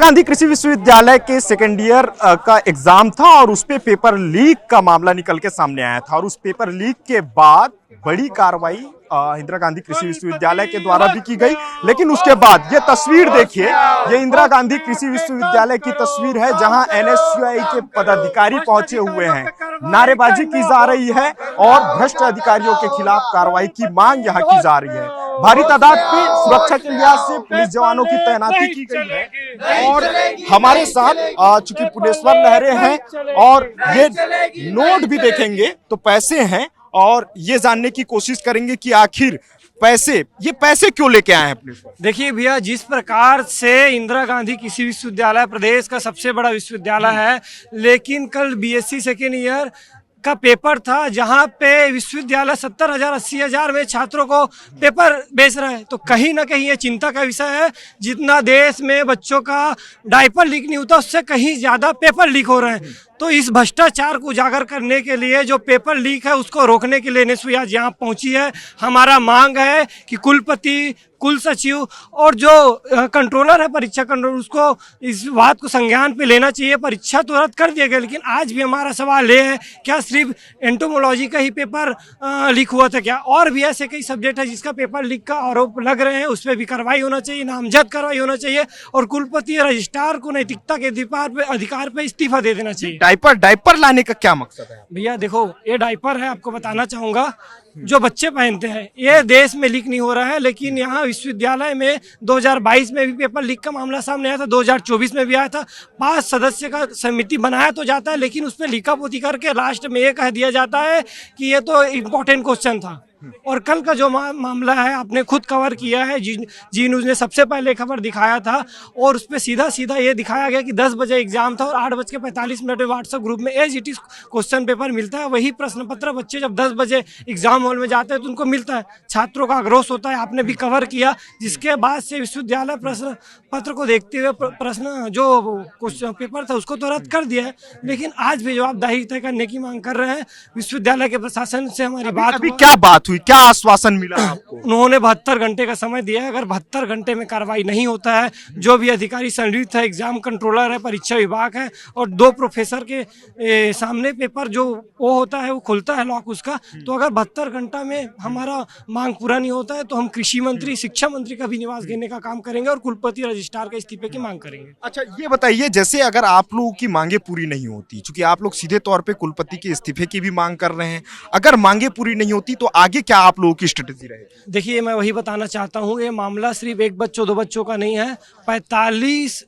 गांधी कृषि विश्वविद्यालय के सेकेंड ईयर का एग्जाम था और उस पे पेपर लीक का मामला निकल के सामने आया था और उस पेपर लीक के बाद बड़ी कार्रवाई इंदिरा गांधी कृषि विश्वविद्यालय के द्वारा भी की गई। लेकिन उसके बाद ये तस्वीर देखिए, ये इंदिरा गांधी कृषि विश्वविद्यालय की तस्वीर है जहां एनएसयूआई के पदाधिकारी पहुंचे हुए हैं, नारेबाजी की जा रही है और भ्रष्ट अधिकारियों के खिलाफ कार्रवाई की मांग यहां की जा रही है। भारी तादाद पे सुरक्षा के लिहाज से पुलिस जवानों की तैनाती की गई है और हमारे साथ चूंकि पुलिसवर लहरें हैं और ये नोट भी देखेंगे तो पैसे हैं और ये जानने की कोशिश करेंगे कि आखिर ये पैसे क्यों लेके आए हैं पुलिस। देखिए भैया, जिस प्रकार से इंदिरा गांधी कृषि विश्वविद्यालय प्रदेश का सबसे बड़ा विश्वविद्यालय है, लेकिन कल बीएससी सेकेंड ईयर का पेपर था जहां पे विश्वविद्यालय 70,000 80,000 में छात्रों को पेपर बेच रहा है, तो कहीं ना कहीं ये चिंता का विषय है। जितना देश में बच्चों का डायपर लीक नहीं होता, उससे कहीं ज्यादा पेपर लीक हो रहे हैं। तो इस भ्रष्टाचार को उजागर करने के लिए, जो पेपर लीक है उसको रोकने के लिए एनएसयूआई आज यहाँ पहुंची है। हमारा मांग है कि कुलपति, कुल सचिव और जो कंट्रोलर है, परीक्षा कंट्रोलर, उसको इस बात को संज्ञान पे लेना चाहिए। परीक्षा तो रद्द कर दिया गया, लेकिन आज भी हमारा सवाल ये है, क्या सिर्फ एंटोमोलॉजी का ही पेपर लीक हुआ था क्या? और भी ऐसे कई सब्जेक्ट है जिसका पेपर लीक का आरोप लग रहे हैं, उस पर भी कार्रवाई होना चाहिए, नामजद कार्रवाई होना चाहिए और कुलपति रजिस्ट्रार को नैतिकता के अधिकार पे इस्तीफा दे देना चाहिए। डायपर लाने का क्या मकसद है? भैया देखो, ये डायपर है, आपको बताना चाहूंगा, जो बच्चे पहनते हैं, ये देश में लीक नहीं हो रहा है। लेकिन यहाँ विश्वविद्यालय में 2022 में भी पेपर लीक का मामला सामने आया था, 2024 में भी आया था। 5 सदस्य का समिति बनाया तो जाता है, लेकिन उसमें लीकापोती करके लास्ट में ये कह दिया जाता है कि ये तो इम्पोर्टेंट क्वेश्चन था। और कल का जो मामला है, आपने खुद कवर किया है, जी न्यूज़ ने सबसे पहले खबर दिखाया था और उस पर सीधा सीधा ये दिखाया गया कि 10 बजे एग्जाम था और 8:45 में व्हाट्सएप ग्रुप में as it is question paper मिलता है। वही प्रश्न पत्र बच्चे जब 10 बजे एग्जाम हॉल में जाते हैं तो उनको मिलता है, छात्रों का आक्रोश होता है। आपने भी कवर किया, जिसके बाद से विश्वविद्यालय प्रश्न पत्र को देखते हुए प्रश्न जो क्वेश्चन पेपर था उसको तो रद्द कर दिया है, लेकिन आज भी जवाबदेही तय करने की मांग कर रहे हैं। विश्वविद्यालय के प्रशासन से हमारी बात अभी क्या बात हुई, क्या आश्वासन मिला आपको? उन्होंने 72 घंटे का समय दिया है। अगर 72 घंटे में कार्रवाई नहीं होता है, जो भी अधिकारी संलिप्त है, एग्जाम कंट्रोलर है, परीक्षा विभाग है और 2 प्रोफेसर के सामने पेपर जो वो होता है, वो खुलता है लॉक उसका, तो अगर 72 घंटा में हमारा मांग पूरा नहीं होता है तो हम कृषि मंत्री, शिक्षा मंत्री का भी निवास घेरने का काम करेंगे और कुलपति रजिस्ट्रार के इस्तीफे की मांग करेंगे। अच्छा ये बताइए, जैसे अगर आप लोगों की मांगे पूरी नहीं होती, चूंकि आप लोग सीधे तौर पे कुलपति के इस्तीफे की भी मांग कर रहे हैं, अगर मांगे पूरी नहीं होती तो आगे क्या आप लोगों की स्ट्रेटेजी रहेगी? देखिए, मैं वही बताना चाहता हूँ, ये मामला सिर्फ 1 बच्चों 2 बच्चों का नहीं है। 40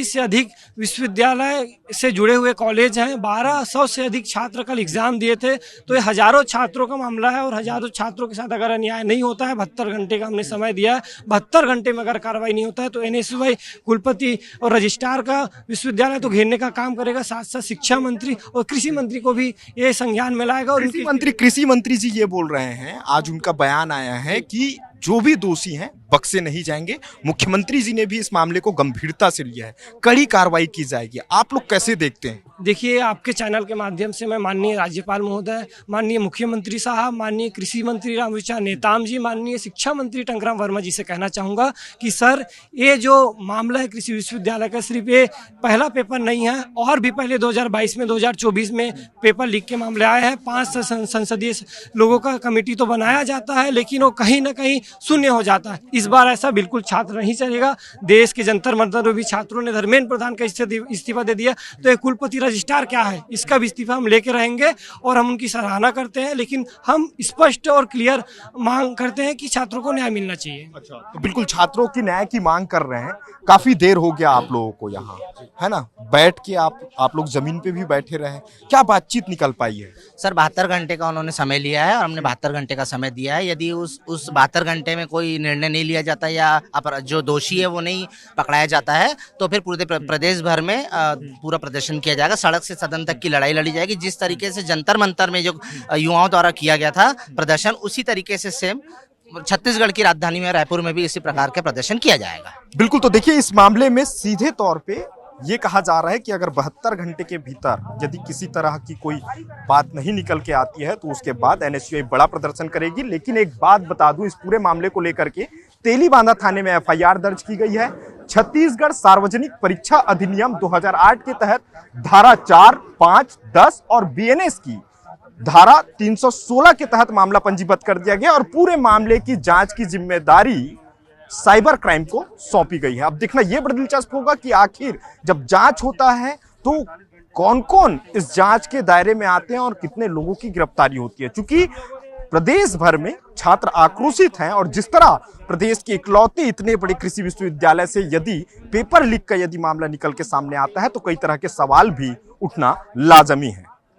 से अधिक विश्वविद्यालय से जुड़े हुए कॉलेज हैं, 1200 से अधिक छात्र कल एग्जाम दिए थे, तो ये हजारों छात्रों का मामला है और हजारों छात्रों के साथ अगर अन्याय नहीं होता है, 72 घंटे का हमने समय दिया है, 72 घंटे में अगर कार्रवाई नहीं होता है तो एनएसयूआई, कुलपति और रजिस्ट्रार का विश्वविद्यालय तो घेरने का काम करेगा, साथ साथ शिक्षा मंत्री और कृषि मंत्री को भी ये संज्ञान में लाएगा। और कृषि मंत्री जी ये बोल रहे हैं, आज उनका बयान आया है कि जो भी दोषी हैं बख्शे नहीं जाएंगे। मुख्यमंत्री जी ने भी इस मामले को गंभीरता से लिया है, कड़ी कार्रवाई की जाएगी। आप लोग कैसे देखते हैं? देखिए, आपके चैनल के माध्यम से मैं माननीय राज्यपाल महोदय, माननीय मुख्यमंत्री साहब, माननीय कृषि मंत्री रामविचार नेताम जी, माननीय शिक्षा मंत्री टंकराम वर्मा जी से कहना चाहूँगा कि सर, ये जो मामला है कृषि विश्वविद्यालय का, सिर्फ ये पहला पेपर नहीं है, और भी पहले 2022 में 2024 में पेपर लीक के मामले आए हैं। 5 संसदीय लोगों का कमेटी तो बनाया जाता है, लेकिन वो कहीं ना कहीं शून्य हो जाता है। इस बार ऐसा बिल्कुल छात्र नहीं चलेगा। देश के जंतर मंतर में भी छात्रों ने धर्मेंद्र प्रधान का इस्तीफा दे दिया, तो एक कुलपति रजिस्ट्रार क्या है, इसका भी इस्तीफा हम लेके रहेंगे और हम उनकी सराहना करते हैं, लेकिन हम स्पष्ट और क्लियर मांग करते हैं कि छात्रों को न्याय मिलना चाहिए। अच्छा, तो बिल्कुल छात्रों की न्याय की मांग कर रहे हैं। काफी देर हो गया आप लोगों को यहाँ, है ना, बैठ के आप लोग जमीन पे भी बैठे रहे, क्या बातचीत निकल पाई है? सर, 72 घंटे का उन्होंने समय लिया है और हमने 72 घंटे का समय दिया है। यदि उस 72 घंटे में कोई निर्णय नहीं लिया जाता या जो दोषी है वो नहीं पकड़ाया जाता है तो फिर पूरे प्रदेश भर में पूरा प्रदर्शन किया जाएगा, सड़क से सदन तक की लड़ाई लड़ी जाएगी। जिस तरीके से जंतर मंतर में जो युवाओं द्वारा किया गया था प्रदर्शन, उसी तरीके से सेम छत्तीसगढ़ की राजधानी में, रायपुर में भी इसी प्रकार के प्रदर्शन किया जाएगा। बिल्कुल, तो देखिए, इस मामले में सीधे तौर पे ये कहा जा रहा है कि अगर 72 घंटे के भीतर यदि किसी तरह की कोई बात नहीं निकल के आती है तो उसके बाद एनएसयूआई बड़ा प्रदर्शन करेगी। लेकिन एक बात बता दूं इस पूरे मामले को लेकर के तेलीबांधा थाने में एफआईआर दर्ज की गई है। छत्तीसगढ़ सार्वजनिक परीक्षा अधिनियम 2008 के तहत धारा 4, 5, 10 और बीएनएस की धारा 316 के तहत मामला पंजीबद्ध कर दिया गया और पूरे मामले की जांच की जिम्मेदारी साइबर क्राइम को सौंपी गई है। अब देखना यह बड़ा दिलचस्प होगा कि आखिर जब जांच होता है तो कौन कौन इस जांच के दायरे में आते हैं और कितने लोगों की गिरफ्तारी होती है। क्योंकि प्रदेश भर में छात्र आक्रोशित हैं और जिस तरह प्रदेश के इकलौते इतने बड़े कृषि विश्वविद्यालय से यदि पेपर लीक का यदि मामला निकल के सामने आता है तो कई तरह के सवाल भी उठना लाजमी है।